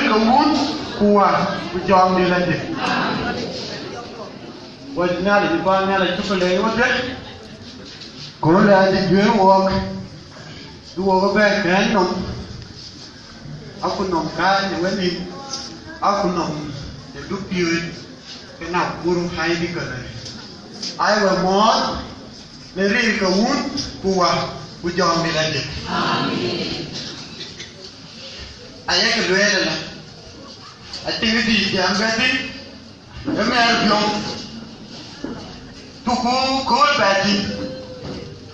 ka wun kuwa ku jom di la de wa na le ba na le tu le yo de ko la di gwe wo du wo ba kan no aku nom ka ni wani aku nom de du piu ke na guru hai di ka le ai wa mo le ri ka wun kuwa ku jom di la de amen ayah kedua adalah aktiviti yang berarti emergium tuku kol berarti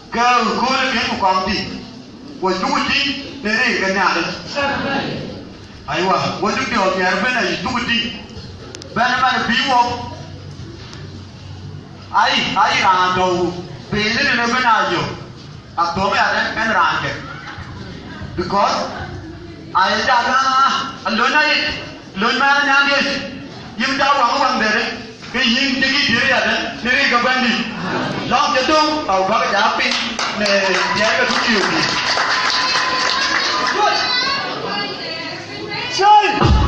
kau kol yang kuanti wajuti dari kenyal aywa wajuti orang benar itu tuti benar biwo ai rangkau beli ni benar jo atau ada kan rangkau because ayah dah alona ini, lona ni ada, yang dah wang dere, ke yang jadi diri ada, diri kebandi, long jatuh, tahu bagai japi, ne dia ke tujuh ni. Say.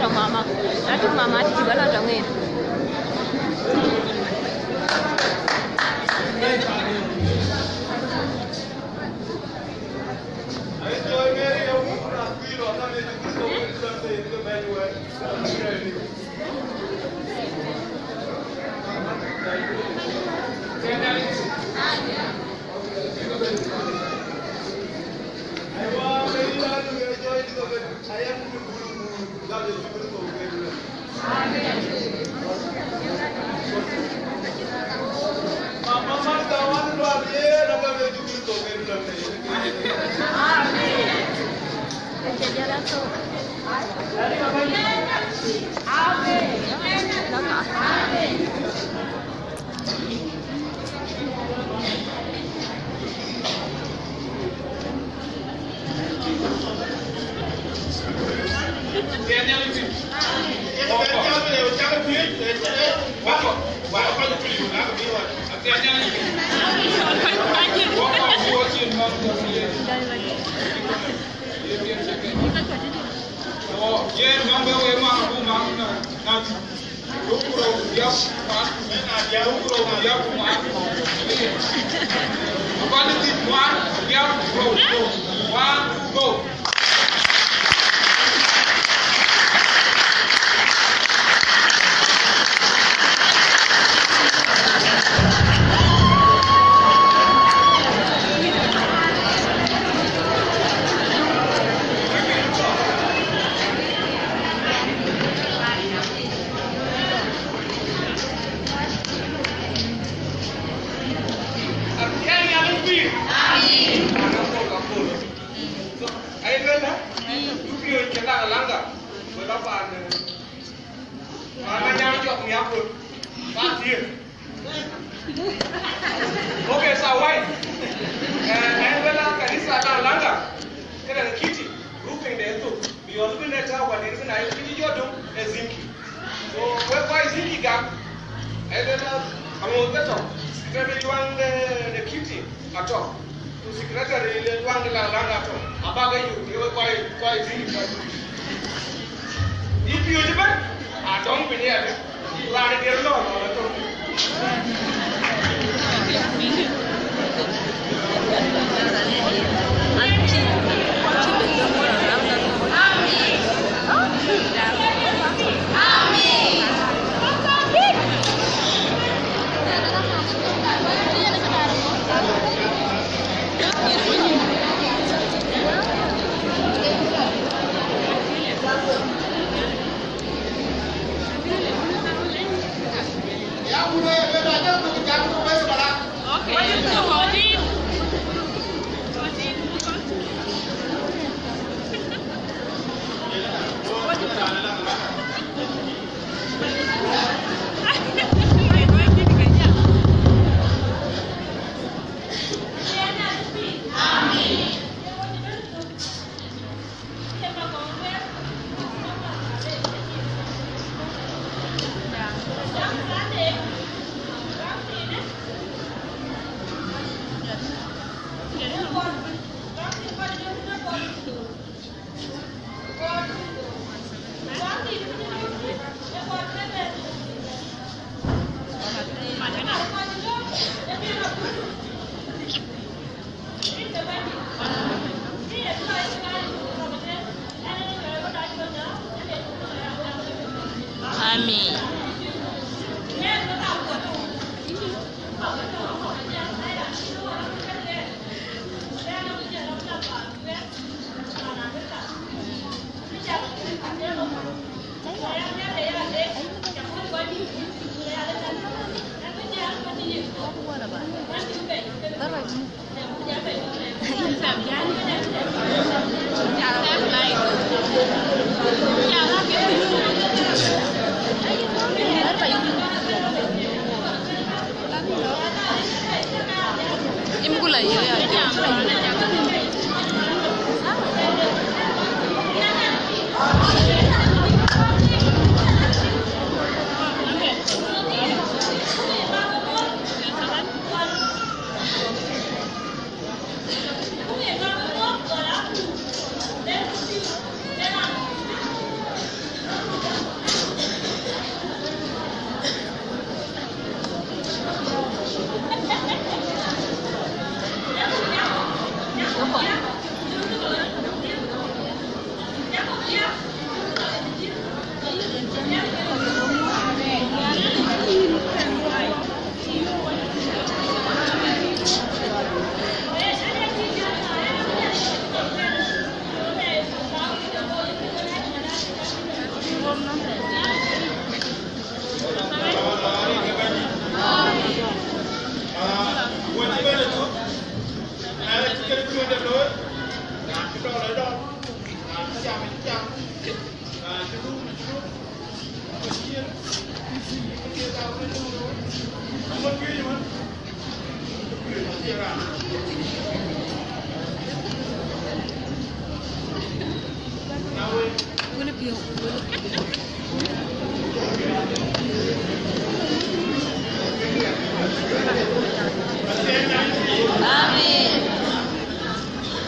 trong mama. Nói chung mama thì chỉ có là trong nghề. Go. Okay, so why? And when I can start longer, get a kitty, roofing there too. We all been at our one, and I think you do a zinky. So, why zinky gap? I don't know. I'm on the top. Secretary one the kitty at all. To secretary one the land at all. About you were quite zinky. If you demand, I don't be here. You are a girl or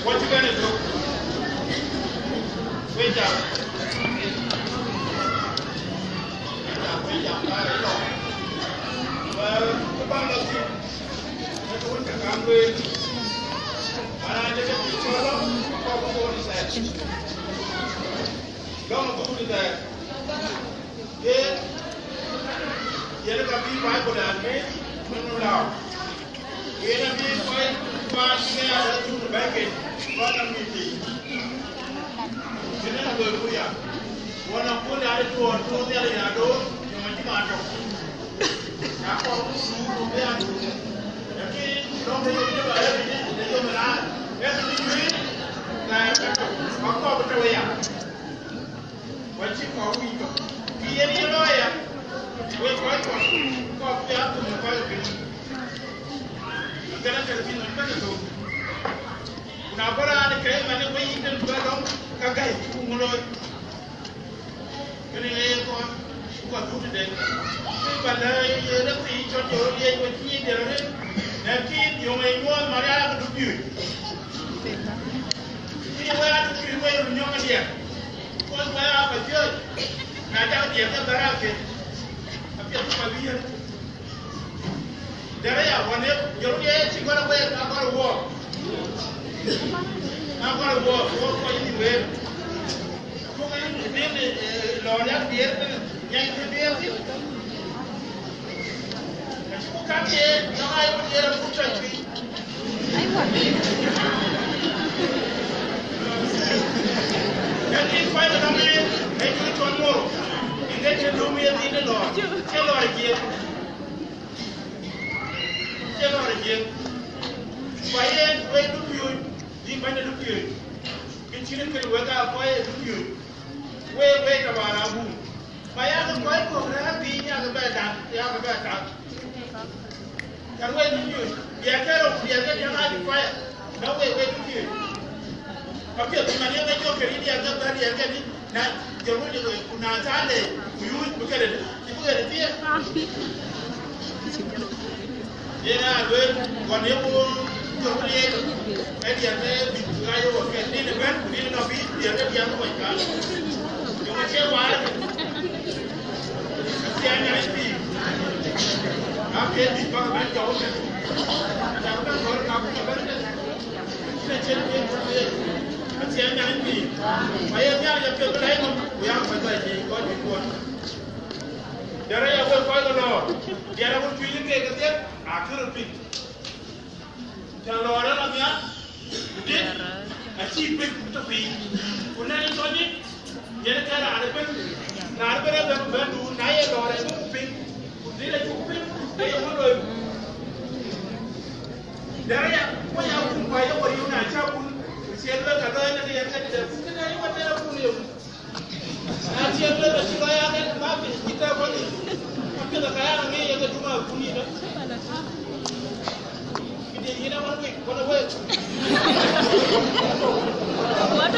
What you gonna do? Wait down. Wait down. Well, the band of you. That's what the family. And I did it to the don't go to that. Yeah. You can be right with that, man. No doubt. You can be quite fast to the back end. What am I doing? You never go to ya. One of the other two or two the other yard, you want to matter. Now, you are to do. Okay, don't be able to everything. They don't have everything you need. I'm going to way out. What you call we go? He any lawyer. Wait, what? Copy up to the file. I'm going to be on the now, but I came and we eat and go down. Kagai, Umulo. Can you go? What do today? But you don't see each other. You will see the and keep you may want Maria to do. See where to be where you know here. What where I have a judge. I doubt you have a racket. I feel to my beard. There I am. When you're here, she got away. I got to walk. I'm going to walk for anywhere. Lord, that's the end. Yank the beer. Come here. No, I will get a butcher tree. And if I don't mean, I do it one more. And then you do me in the Lord. Tell her again. Tell her again. Why ain't wait to you? You might look you. Continue to work out why I look you. Wait about our room. My other wife will have been the bed. And wait to you. The account of the other fire. No way, wait to you. Okay, the money that you're carrying the other body again. Now, you're going to Natale. You look at it. You look at it here. Yeah, good. When you and the other guy was getting the bed, we didn't know the other young boy. You want to say why? The NIP. I'm getting the government government. And I'm not going to come to the government. It's the NIP. I am young, we have to go what we want. There I will follow the law. The other one feeling again, I couldn't pick. Tell Lord, I'm not did a cheap big to be. When I told you, get a out of it. Not better than to Naya or a pig. Did I pig? They will. There I am. Why are you by over you? I tell you, she had looked at the end of the day. What did I put you? And she had looked at the guy and Martin, Peter Bonnie. After the guy and me, and the Duma Punina. You know what we want to wait. What?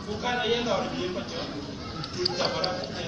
Bukan ayah orang dia macam kita berapa ni.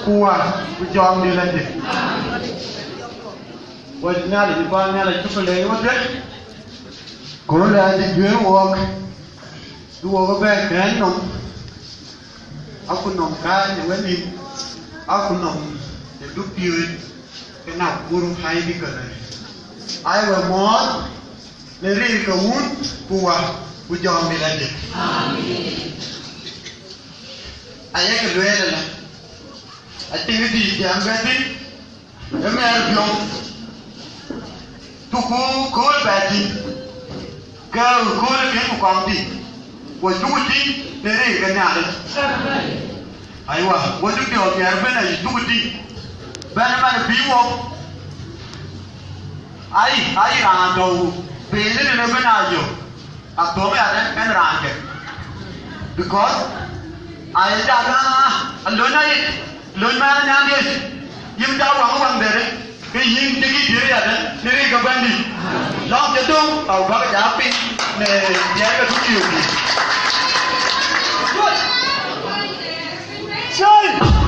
kuwa kujong đi lên đi quay nhà là đi qua nhà là chụp lấy mất đấy có là đi dưới walk đua cái bé kén nó aku nong ka ni wani aku nong de du piu ke na guru hai di kana ai wa mo le ri ka un kuwa bu jom ni la de amen aya ke do ele la ati di jam ga di e me ar bion tu ko ba di ka ko le ke ko di wa tu di le ri ka na de aiwa wadu ke o yar bena yituguti bana mana biwo ai rando bele ne bena jo abome ada kan ranke because ai da na alona lona na ne yim da wang dere ke yin tigi dire ada nere ga bandi long ke dong au ba ga pi ne ya ga tu ki Shine!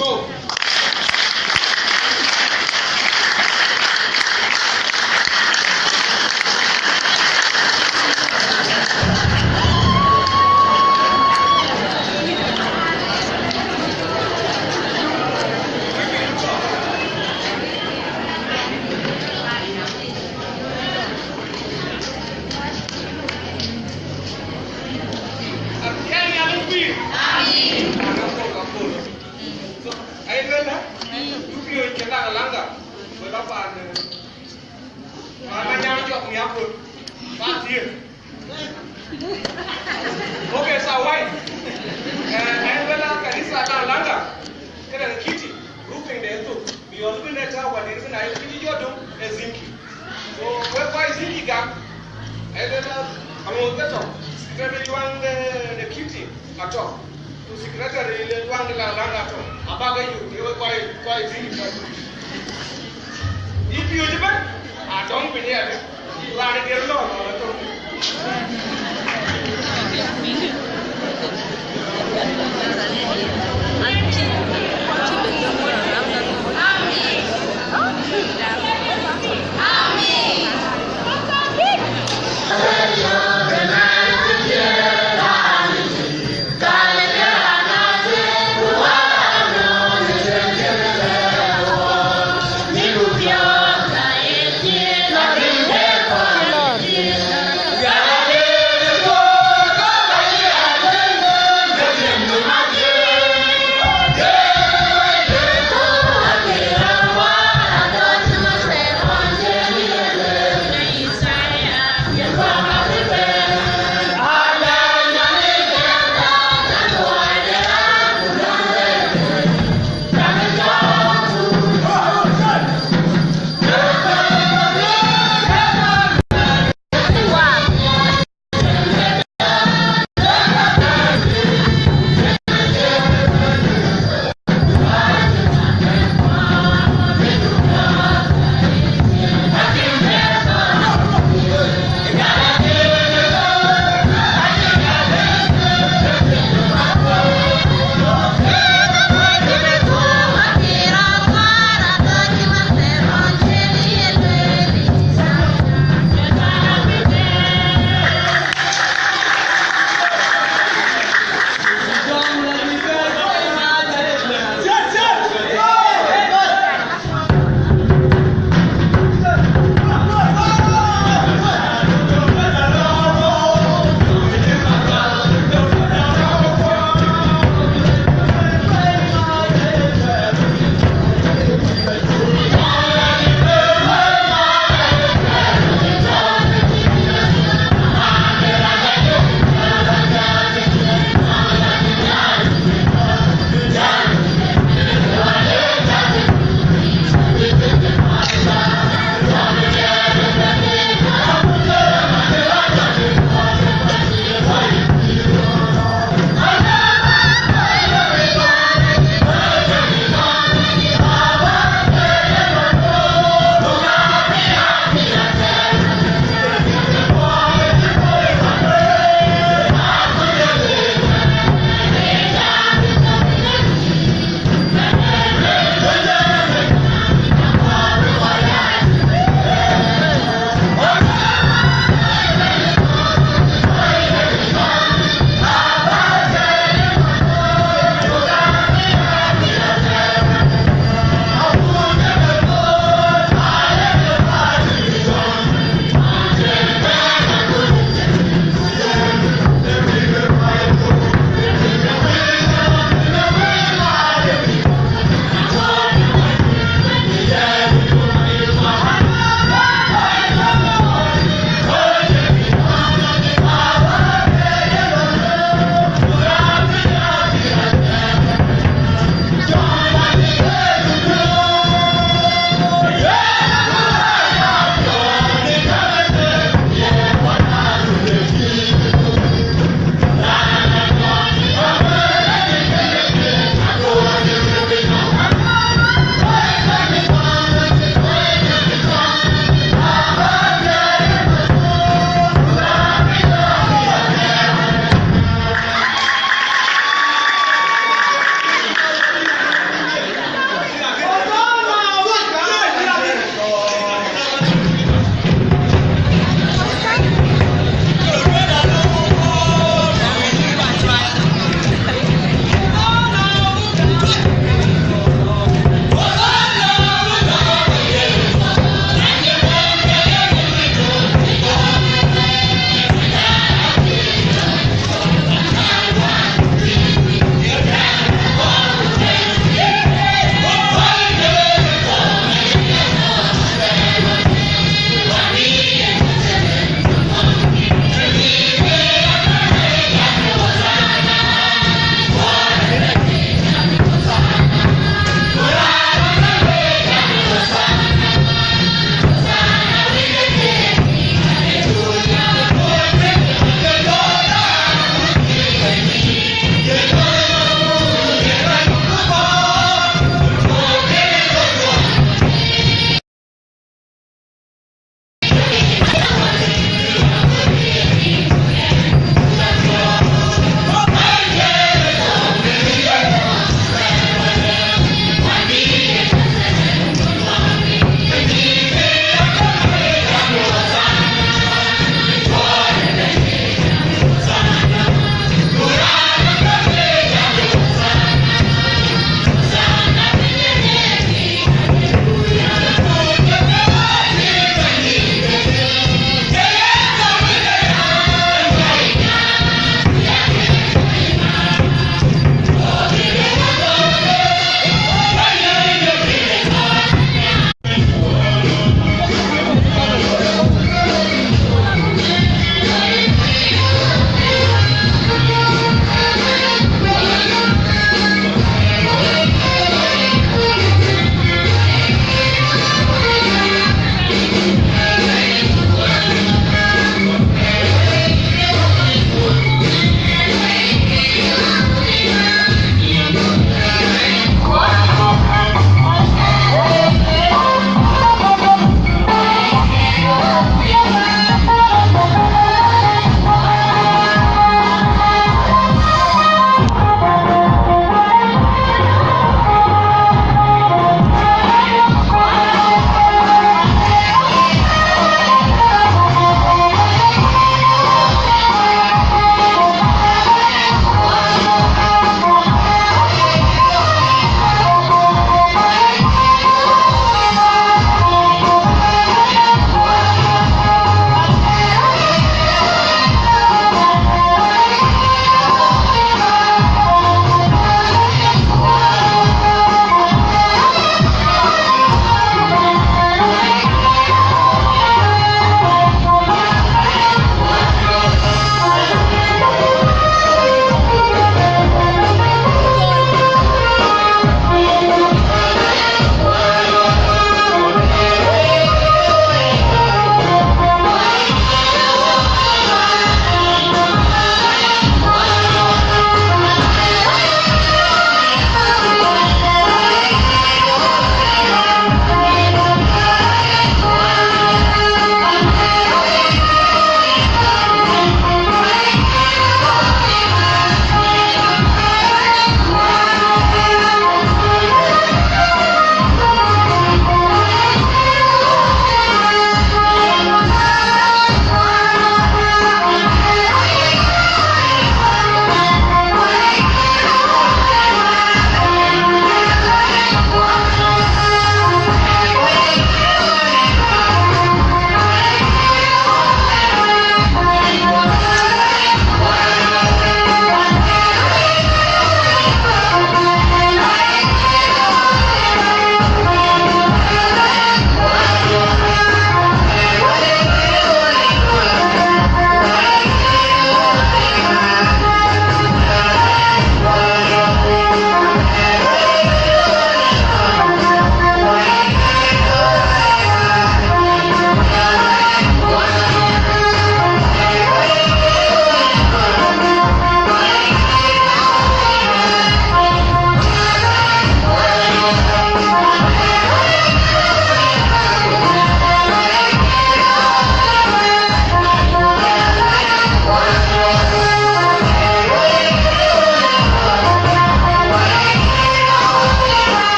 Go. Okay, so why? And when I can is langa, get a kitty, roofing there too. We also been at our there is an eye kitty you do a zinky. So why zinky gap? I don't know. I'm on the top. Secretary you want the kitty at all. To secretary you want the langa at all. Abaga you were quite zinky. If you I don't be here. You are a